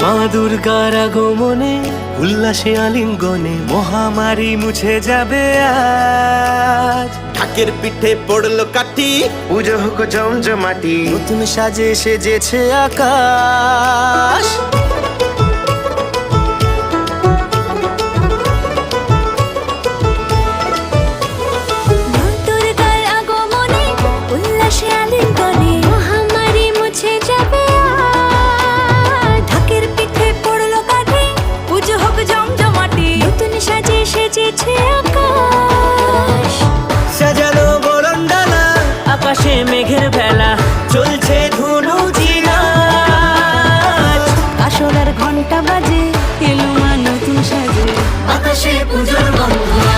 মা দুর্গার আগমনে উল্লাসে আলিঙ্গনে মহামারী মুছে যাবে আজ। ঢাকের পিঠে পড়লো কাঠি, পুজো হোক জমজমাটি, নতুন সাজে সেজেছে আকাশ। মা দুর্গার আগমনে উল্লাসে আলিঙ্গনে মহামারী মুছে যাবে আজ। ঢাকের পিঠে পড়লো কাঠি, পুজো হোক জমজমাটি, নতুন সাজে সেজেছে আকাশ। সাজানো বরণডালা, আকাশে মেঘের ভেলা, চলছে ধুনুচি নাচ। কাসরের ঘন্টা বাজে, এলো মা নতুন সাজে, আকাশে পুজোর গন্ধ